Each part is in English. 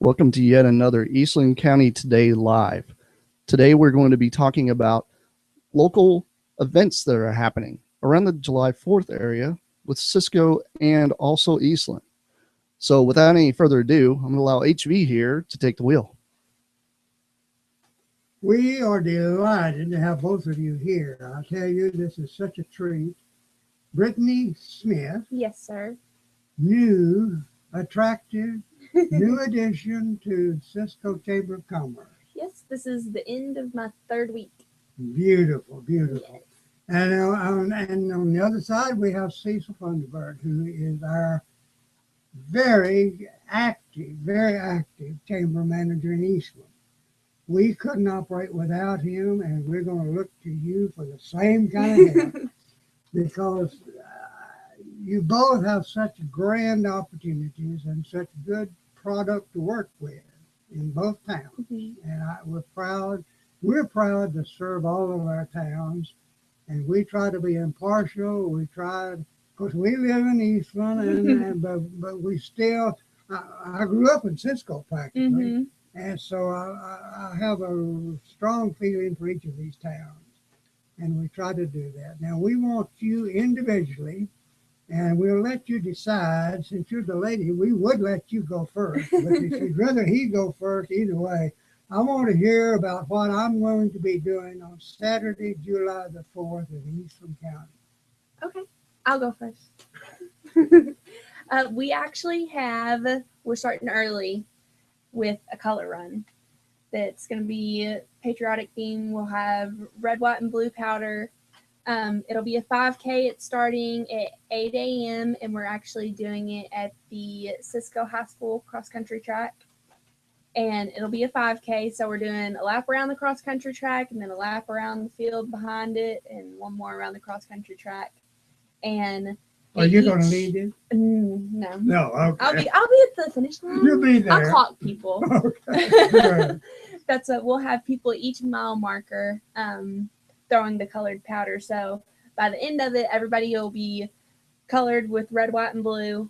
Welcome to yet another Eastland County Today Live. Today we're going to be talking about local events that are happening around the July 4th area with Ciso and also Eastland. So without any further ado, I'm going to allow HV here to take the wheel. We are delighted to have both of you here. I tell you, this is such a treat. Brittany Smith. Yes, sir. New, attractive, new addition to Ciso Chamber of Commerce. Yes, this is the end of my third week. Beautiful, beautiful. Yes. And on the other side, we have Cecil Funderburg, who is our very active chamber manager in Eastland. We couldn't operate without him, and we're going to look to you for the same kind of help because you both have such grand opportunities and such good product to work with in both towns. Mm-hmm. And we're proud to serve all of our towns, and we try to be impartial. We try, of course, we live in Eastland, but we still, I grew up in Ciso practically. Mm-hmm. And so I have a strong feeling for each of these towns, and we try to do that. Now, we want you individually, and we'll let you decide. Since you're the lady, we would let you go first, but if you'd rather he go first, either way, I want to hear about what I'm going to be doing on Saturday, July the 4th in Eastland County. Okay, I'll go first. We're starting early with a color run that's going to be patriotic theme. We'll have red, white, and blue powder. It'll be a 5K. It's starting at 8 a.m. and we're actually doing it at the Ciso High School cross-country track. And it'll be a 5K, so we're doing a lap around the cross-country track and then a lap around the field behind it and one more around the cross-country track. And are you going to lead it? No. No, okay. I'll be at the finish line. You'll be there. I'll clock people. Okay. We'll have people at each mile marker throwing the colored powder. So by the end of it, everybody will be colored with red, white, and blue.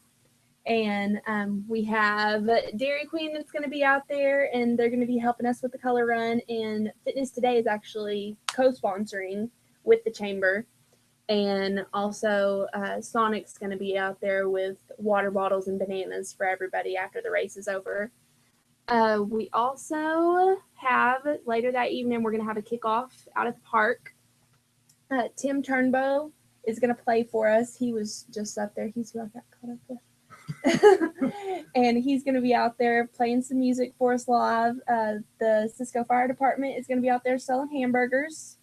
And we have Dairy Queen that's going to be out there, and they're going to be helping us with the color run. And Fitness Today is actually co-sponsoring with the chamber. And also Sonic's going to be out there with water bottles and bananas for everybody after the race is over. We also have, later that evening, we're going to have a kickoff out at the park. Tim Turnbow is going to play for us. He was just up there. He's who I got caught up with. And he's going to be out there playing some music for us live. The Ciso Fire Department is going to be out there selling hamburgers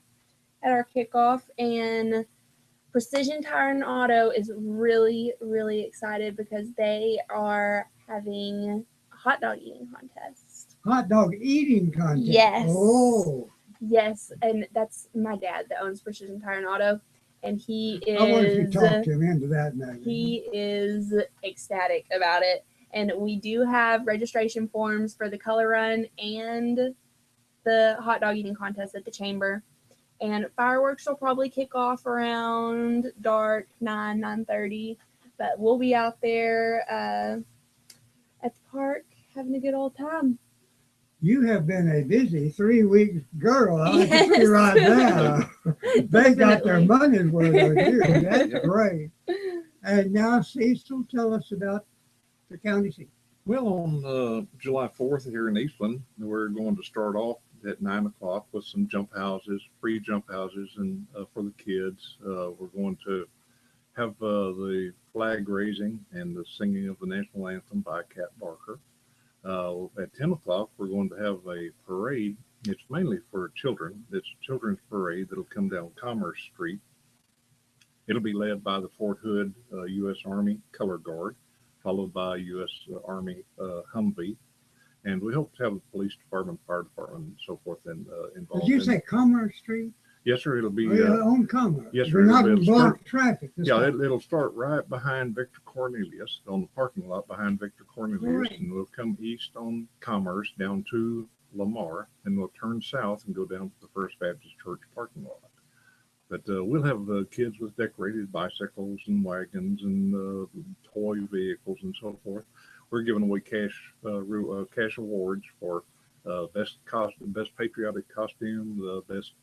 at our kickoff. And Precision Tire and Auto is really, really excited because they are having a hot dog eating contest. Hot dog eating contest? Yes. Oh. Yes, and that's my dad that owns Precision Tire and Auto, and he is... I wonder if you talked him into that now. He is ecstatic about it, and we do have registration forms for the color run and the hot dog eating contest at the chamber. And fireworks will probably kick off around dark, 9:30. But we'll be out there at the park having a good old time. You have been a busy 3 week girl. I can see right now. They got their money's worth of you. That's great. And now, Cecil, tell us about the county seat. Well, on July 4th here in Eastland, we're going to start off at 9 o'clock with some jump houses, free jump houses, and for the kids. We're going to have the flag raising and the singing of the national anthem by Cat Barker. At 10 o'clock, we're going to have a parade. It's mainly for children. It's a children's parade that'll come down Commerce Street. It'll be led by the Fort Hood U.S. Army Color Guard, followed by U.S. Army Humvee. And we hope to have the police department, fire department, and so forth involved. Did you say Commerce Street? Yes, sir. It'll be on Commerce. Yes, sir. We're not going to block traffic. It'll start right behind Victor Cornelius, on the parking lot behind Victor Cornelius, right. And we'll come east on Commerce down to Lamar, and we'll turn south and go down to the First Baptist Church parking lot. But we'll have kids with decorated bicycles and wagons and toy vehicles and so forth. we're giving away cash awards for best patriotic costume, the best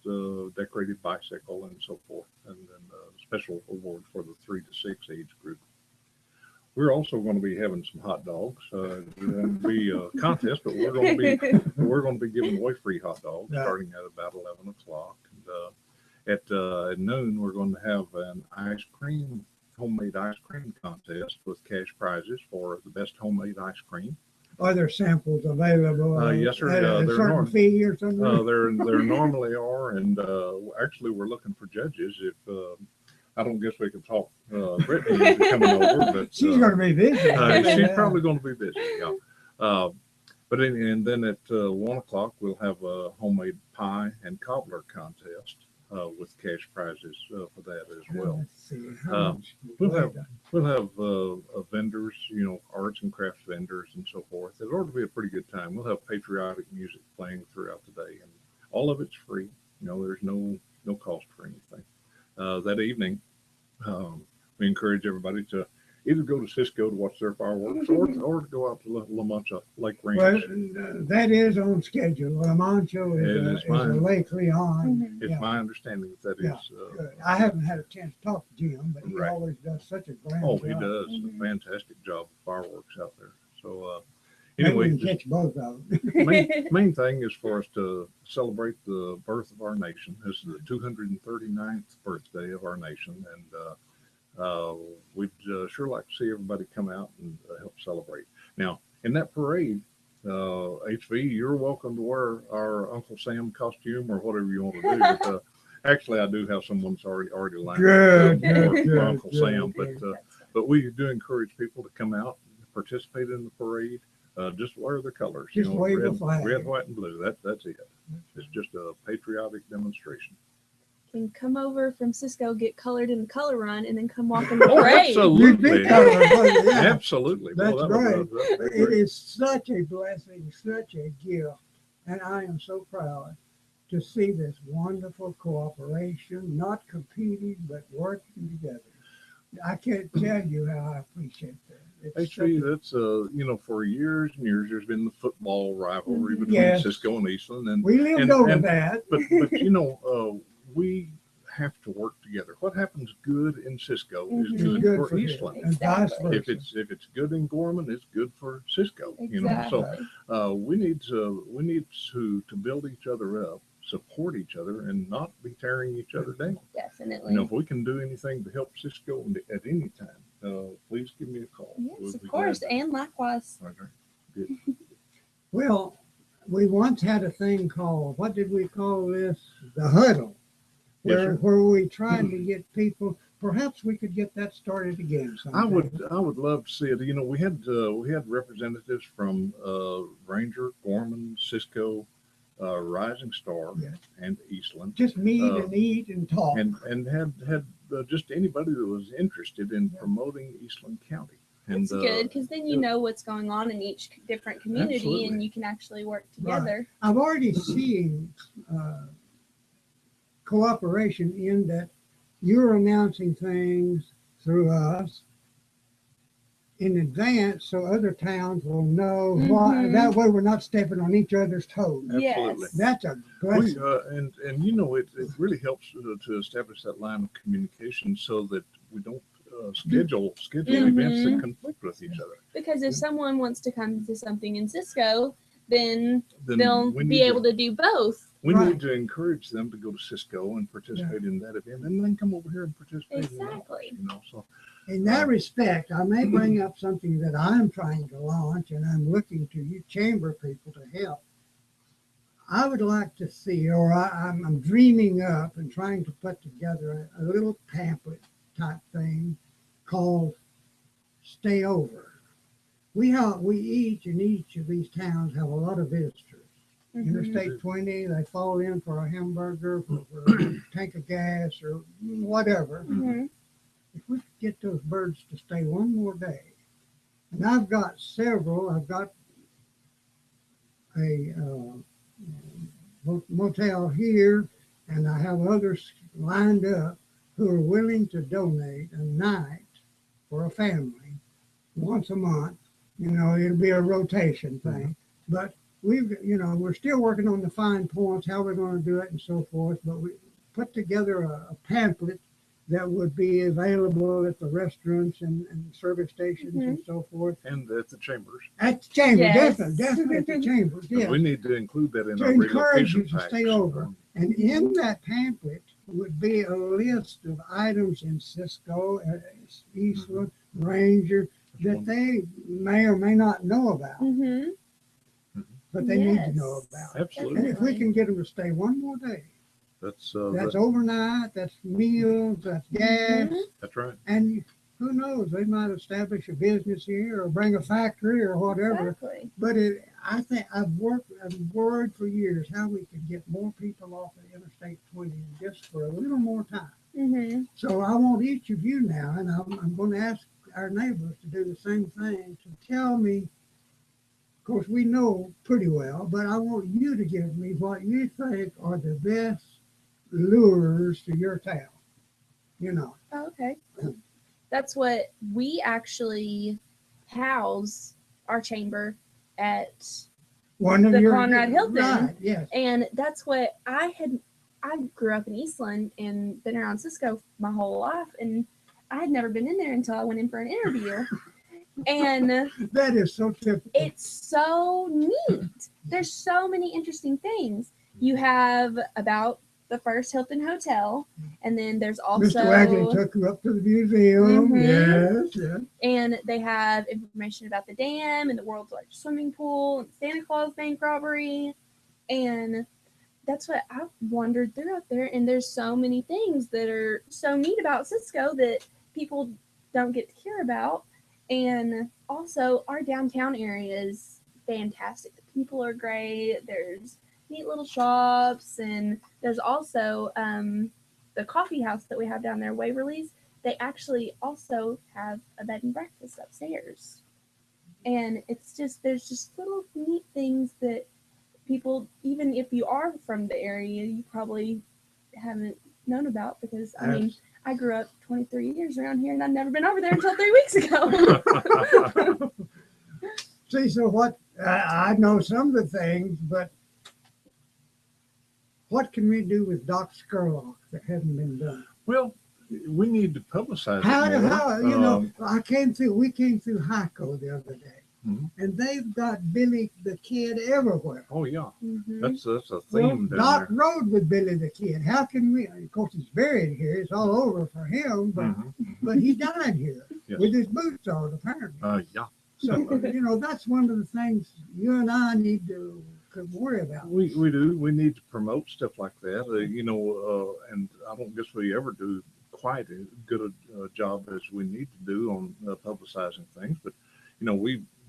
decorated bicycle, and so forth, and then a special award for the 3 to 6 age group. We're also going to be having some hot dogs. It won't be a contest, but we're going to be giving away free hot dogs starting at about 11 o'clock. And at noon, we're going to have an homemade ice cream contest with cash prizes for the best homemade ice cream. Are there samples available? Yes, sir. At a certain fee or something? There normally are, and actually we're looking for judges. If I don't guess we can talk Brittany into coming over, but she's going to be busy. She's probably going to be busy. Yeah. And then at 1 o'clock we'll have a homemade pie and cobbler contest with cash prizes for that as well. We'll have vendors, arts and crafts vendors and so forth. It ought to be a pretty good time. We'll have patriotic music playing throughout the day, and all of it's free. There's no cost for anything. That evening, we encourage everybody to either go to Ciso to watch their fireworks or to go out to La Mancha Lake Range. Well, that is on schedule. La Mancha is a Lake Leon. It's my understanding that is. Good. I haven't had a chance to talk to Jim, but he always does such a grand job. He does a fantastic job of fireworks out there. So anyway, we can catch both of them. main thing is for us to celebrate the birth of our nation. This is the 239th birthday of our nation, and we'd sure like to see everybody come out and help celebrate. Now, in that parade, HV, you're welcome to wear our Uncle Sam costume or whatever you want to do. But, actually, I do have someone's already lined up for Uncle Sam. But we do encourage people to come out and participate in the parade. Just wear the colors. Just wave the flag. Red, white, and blue. That's it. It's just a patriotic demonstration. Can come over from Ciso, get colored in the color run, and then come walk in the parade. Absolutely. Yeah. Absolutely. That's right. It is such a blessing, such a gift, and I am so proud to see this wonderful cooperation, not competing, but working together. I can't tell you how I appreciate that. Actually, that's for years and years, there's been the football rivalry between Ciso and Eastland, and we lived over that. But we have to work together. What happens good in Ciso is good for Eastland. Exactly. If it's good in Gorman, it's good for Ciso. Exactly. So we need to build each other up, support each other, and not be tearing each other down. Definitely. If we can do anything to help Ciso at any time, please give me a call. Yes, of course, and likewise. Okay. Good. Well, we once had a thing called, what did we call this? The huddle, where we tried to get people. Perhaps we could get that started again sometime. I would love to see it. We had representatives from Ranger, Gorman, Ciso, Rising Star, and Eastland. Just meet and eat and talk. And had just anybody that was interested in promoting Eastland County. That's good, because then you know what's going on in each different community, absolutely. And you can actually work together. Right. I've already seen cooperation in that you're announcing things through us in advance so other towns will know why. That way we're not stepping on each other's toes. Absolutely. Yes. That's a blessing. It really helps to establish that line of communication so that we don't schedule events that conflict with each other. Because if someone wants to come to something in Ciso, then they'll be able to do both. We need to encourage them to go to Ciso and participate in that event, and then come over here and participate. Exactly. In that respect, I may bring up something that I'm trying to launch, and I'm looking to you chamber people to help. I would like to see, or I'm dreaming up and trying to put together a little pamphlet type thing called Stay Over. We each in each of these towns have a lot of visitors. Interstate 20, they fall in for a hamburger, for a tank of gas, or whatever. If we could get those birds to stay one more day, and I've got several. I've got a motel here, and I have others lined up who are willing to donate a night for a family once a month It'll be a rotation thing. But we're still working on the fine points, how we're going to do it and so forth. But we put together a pamphlet that would be available at the restaurants and service stations and so forth. And at the chambers. At the chamber, Yes. definitely at the chambers, But yes. we need to include that in To our encourage you relocation to stay packs. over. And in that pamphlet would be a list of items in Cisco, Eastland, Ranger, that they may or may not know about, Mm-hmm. but they need to Yes. know about. Absolutely. And if we can get them to stay one more day, That's that's overnight, that's meals, that's gas, that's right. and who knows, they might establish a business here or bring a factory or whatever. Exactly. But I think I've worried for years how we can get more people off of Interstate 20 just for a little more time. Mm-hmm. So I want each of you now, and I'm going to ask our neighbors to do the same thing, to tell me, of course we know pretty well, but I want you to give me what you think are the best lures to your town. Oh, okay. That's what we actually house our chamber at. One of The your Conrad Hilton. Right, yes. And that's what I grew up in Eastland and been around Cisco my whole life. And I had never been in there until I went in for an interview. And That is so typical. it's so neat. There's so many interesting things. You have about the first Hilton Hotel, and then there's also Mr. Wagley took you up to the museum. Mhm. Yes. and they have information about the dam and the world's largest swimming pool and Santa Claus bank robbery. And that's what I've wandered through out there. And there's so many things that are so neat about Cisco that people don't get to hear about. And also our downtown area is fantastic. The people are great. There's neat little shops, and there's also the coffee house that we have down there, Waverly's. They actually also have a bed and breakfast upstairs. And there's just little neat things that people, even if you are from the area, you probably haven't known about, because I mean, I grew up 23 years around here and I've never been over there until 3 weeks ago. See, so what, I know some of the things, but what can we do with Doc Skurlock that hasn't been done? Well, we need to publicize it more. We came through Hyco the other day, Mhm. and they've got Billy the Kid everywhere. Oh yeah, Mhm. that's a Well, theme down Doc there. rode with Billy the Kid. How can we? Of course, he's buried here. It's all over for him, but he died here Yes. with his boots on, apparently. Yeah, So that's one of the things you and I need to worry about. we do. We need to promote stuff like that. And I don't guess we ever do quite as good a job as we need to do on publicizing things. But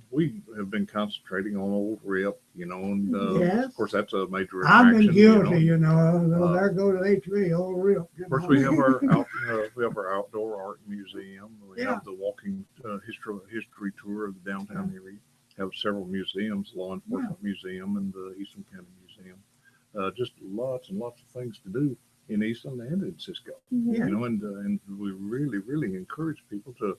we have been concentrating on Old Rip. And Yes. of course that's a major I've attraction. been guilty, there go to HV, old Rip. Of course, we have our outdoor art museum. We have the walking history tour of the downtown area. Have several museums, law enforcement museum and the Eastland County Museum. Just lots and lots of things to do in Eastland and in Cisco. Mhm. And we really, really encourage people to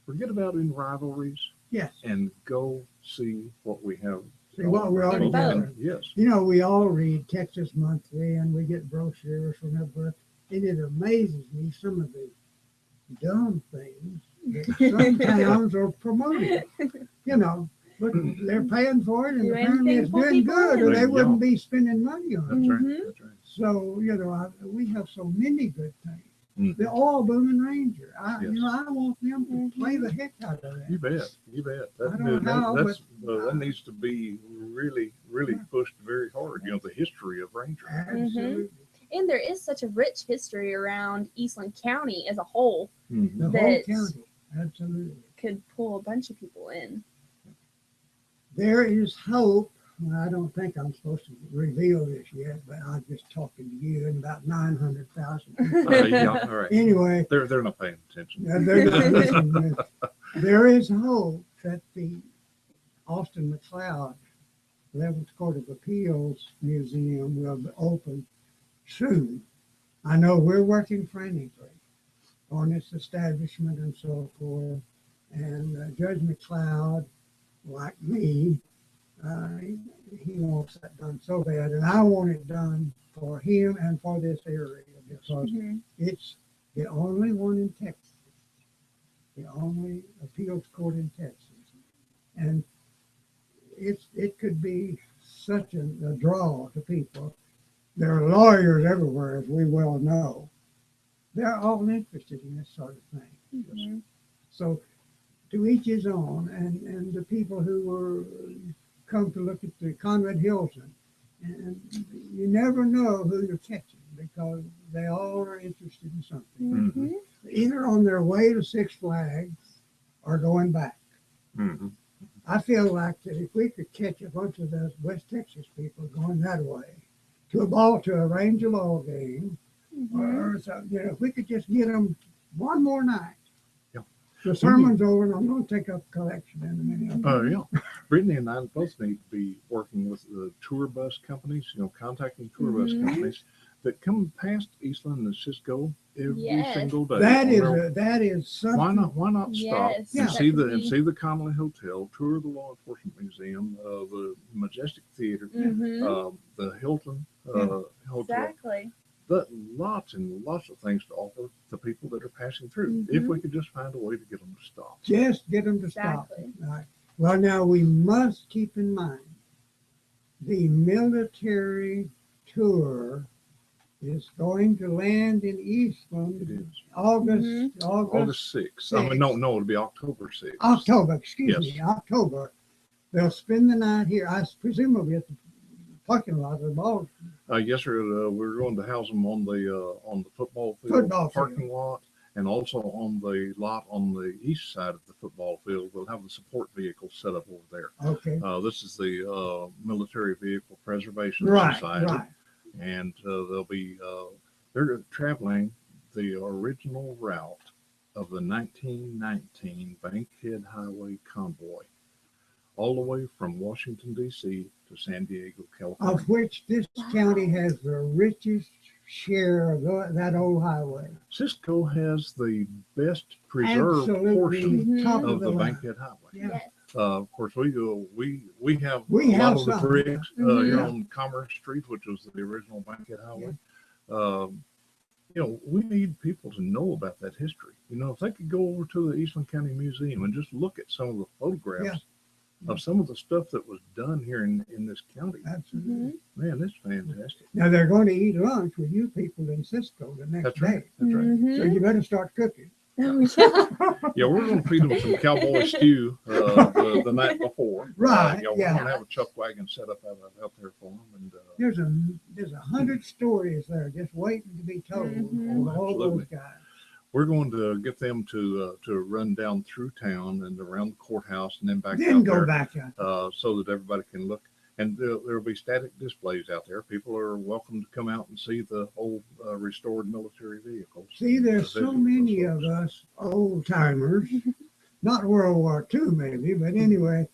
forget about any rivalries Yes. and go see what we have. See what we're already doing. Yes. We all read Texas Monthly and we get brochures from everywhere. And it amazes me some of the dumb things that some towns are promoting. But they're paying for it, and Do apparently anything it's for doing people. good, or they Yeah. wouldn't be spending money on it. That's Mhm. right. That's right. So we have so many good things. Mhm. The All Booming Ranger. I Yes. want them to play the heck out of that. You bet. You bet. I don't know how, That needs to be really, really pushed very hard. The history of Ranger. Absolutely. And there is such a rich history around Eastland County as a whole. Mhm. The whole That- county. Absolutely. Could pull a bunch of people in. There is hope. Well, I don't think I'm supposed to reveal this yet, but I'm just talking to you and about 900,000 people. Yeah. All right. Anyway, They're not paying attention. they're not listening. There is hope that the Austin McLeod 11th Court of Appeals Museum will be open soon. I know we're working frantically on its establishment and so forth. And Judge McLeod, like me, he wants that done so bad, and I want it done for him and for this area because Mhm. it's the only one in Texas, the only appeals court in Texas, and it could be such a draw to people. There are lawyers everywhere, as we well know. They're all interested in this sort of thing. Mhm. So to each his own, and the people who were come to look at the Conrad Hilton, and you never know who you're catching because they all are interested in something, Mhm. either on their way to Six Flags or going back. Mm-hmm. I feel like that if we could catch a bunch of those West Texas people going that way to a Ranger Law game, Mhm. or something, if we could just get them one more night. Yeah. The sermon's over, and I'm going to take up a collection in a minute. Oh, yeah. Brittany and I both need to be working with the tour bus companies, contacting tour bus Mhm. companies that come past Eastland and Ciso every Yes. single day. That on their- is something. Why not stop Yes, Yeah. and that see could be- see the Connolly Hotel, tour the Law Enforcement Museum, the Majestic Theater, Mhm. the Hilton Hotel. Exactly. But lots and lots of things to offer the people that are passing through. If we could just find a way to get them to stop. Just get them to stop. Exactly. Right. Well, now we must keep in mind the military tour is going to land in It Eastland is August August 6th. I mean, no, it'll be October 6th. October, excuse Yes. me, October. They'll spend the night here, presumably at the parking lot of the ball. Yes, sir. We're going to house them on the football field Football parking field. lot, and also on the lot on the east side of the football field. We'll have the support vehicle set up over there. Okay. This is the Military Vehicle Preservation Right, Society, right. and they'll be they're traveling the original route of the 1919 Bankhead Highway convoy, all the way from Washington D.C. to San Diego, California. Of which this county has the richest share of that old highway. Cisco has the best preserved Absolutely portion top of the line. Bankhead Highway. Yeah. Yes. Of course, we have We a have lot of the some, bricks yeah. here Mhm. on Commerce Street, which was the original Bankhead Highway. We need people to know about that history. If they could go over to the Eastland County Museum and just look at some of the photographs of some of the stuff that was done here in this county, Absolutely. Mhm. man, it's fantastic. Now they're going to eat lunch with you people in Cisco the next That's day. right. That's right. Mhm. So you better start cooking. Oh, yeah. Yeah, we're going to feed them some cowboy stew the night before. Right, We're yeah. going to have a chuck wagon set up out there for them. And There's 100 stories there just waiting to be told Mhm. for all Absolutely. those guys. we're going to get them to run down through town and around the courthouse and then back Then out go there back out. so that everybody can look. And there'll be static displays out there. People are welcome to come out and see the old restored military vehicles. See, there's To so visit many those of folks. us old timers, not World War II maybe, but anyway,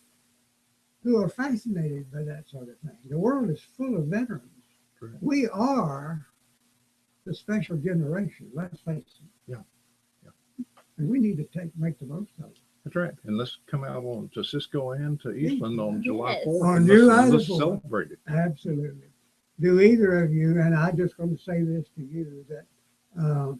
who are fascinated by that sort of thing. The world is full of veterans. Correct. We are the special generation, let's face it. Yeah. And we need to make the most of it. That's right. And let's come out on to Cisco and to Eastland on July Yes. 4th. On and July let's the 4th. celebrate it. Absolutely. Do either of you, and I'm just going to say this to you, that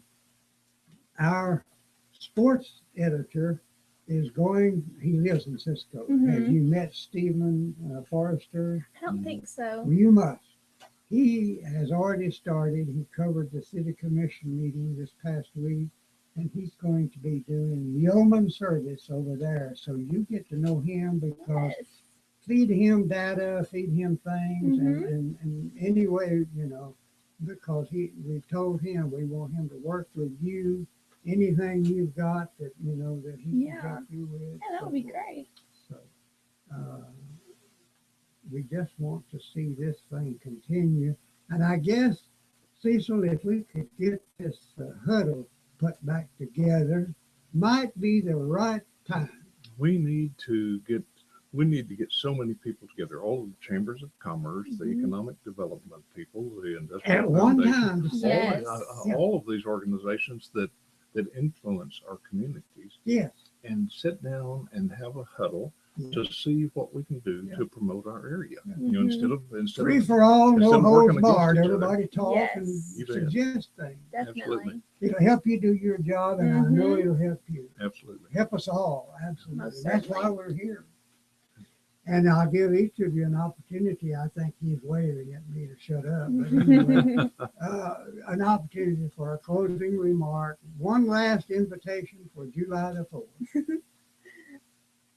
our sports editor is going, he lives in Cisco. Mhm. Have you met Stephen Forrester? I don't think so. Well, you must. He has already started. He covered the city commission meeting this past week, and he's going to be doing yeoman service over there. So you get to know him because Yes. feed him data, feed him things, Mhm. and anyway, because we told him we want him to work with you. Anything you've got that that he Yeah. can help you with. Yeah, that would be great. So, we just want to see this thing continue. And I guess, Cecil, if we could get this huddle put back together, might be the right time. We need to get so many people together, all of the chambers of commerce, the Mhm. economic development people, the industrial At one foundation, time, to say, Yes. Yeah. all of these organizations that influence our communities yes, and sit down and have a huddle to see what we can do to promote our area. You know, instead Free of for all, no instead of working holds against barred. each other. Everybody talk Yes. and You bet. suggest things. Definitely. Absolutely. It'll help you do your job, and I know it'll help you. Absolutely. Help us all, absolutely. Most That's why certainly. we're here. And I'll give each of you an opportunity. I think he's waving at me to shut up. But anyway, an opportunity for a closing remark. One last invitation for July the 4th.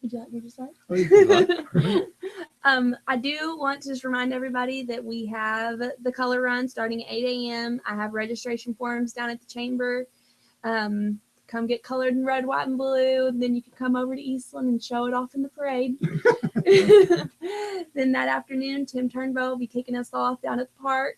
Would you like me to start? Oh, you I do want to just remind everybody that we have the color run starting at 8 a.m. I have registration forms down at the chamber. Come get colored in red, white, and blue. Then you can come over to Eastland and show it off in the parade. Then that afternoon, Tim Turnbow will be kicking us off down at the park.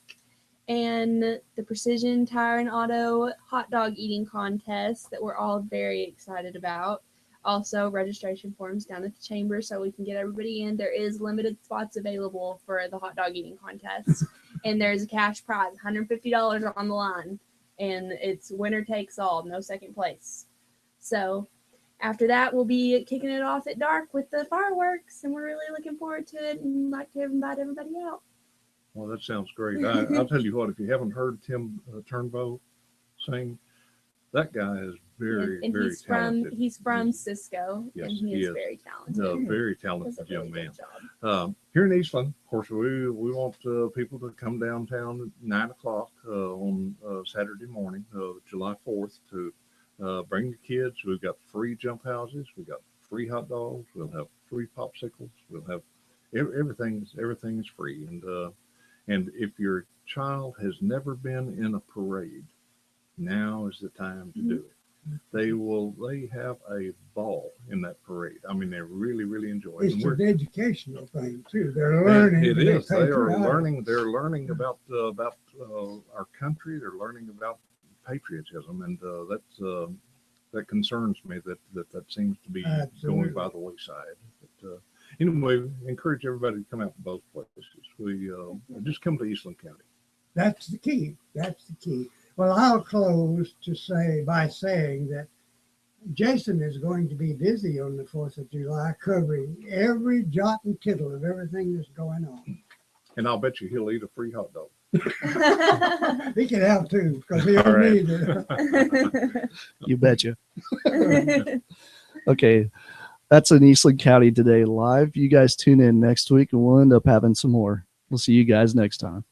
And the Precision Tire and Auto hot dog eating contest that we're all very excited about. Also, registration forms down at the chamber so we can get everybody in. There is limited spots available for the hot dog eating contest. And there's a cash prize, $150 on the line. And it's winner takes all, no second place. So after that, we'll be kicking it off at dark with the fireworks. And we're really looking forward to it and like to invite everybody out. Well, that sounds great. I'll tell you what, if you haven't heard Tim Turnbow sing, that guy is very, and very talented. He's from Cisco, Yes, and he is very talented. A very Does talented a really young good man. job. Here in Eastland, of course, we want people to come downtown at 9 o'clock on Saturday morning, July 4th, to bring the kids. We've got free jump houses. We've got free hot dogs. We'll have free popsicles. We'll have everything is free. And if your child has never been in a parade, now is the time to do it. They have a ball in that parade. I mean, they really, really enjoy it. It's an educational thing too. They're learning. It to be is. They are patriotic. learning. They're learning about our country. They're learning about patriotism, and that concerns me that seems to be Absolutely. going by the wayside. But anyway, encourage everybody to come out to both places. We just come to Eastland County. That's the key. That's the key. Well, I'll close by saying that Jason is going to be busy on the 4th of July covering every jot and tittle of everything that's going on. And I'll bet you he'll eat a free hot dog. He can have two because he All don't right. need it. You betcha. Okay. That's an Eastland County Today live. You guys tune in next week and we'll end up having some more. We'll see you guys next time.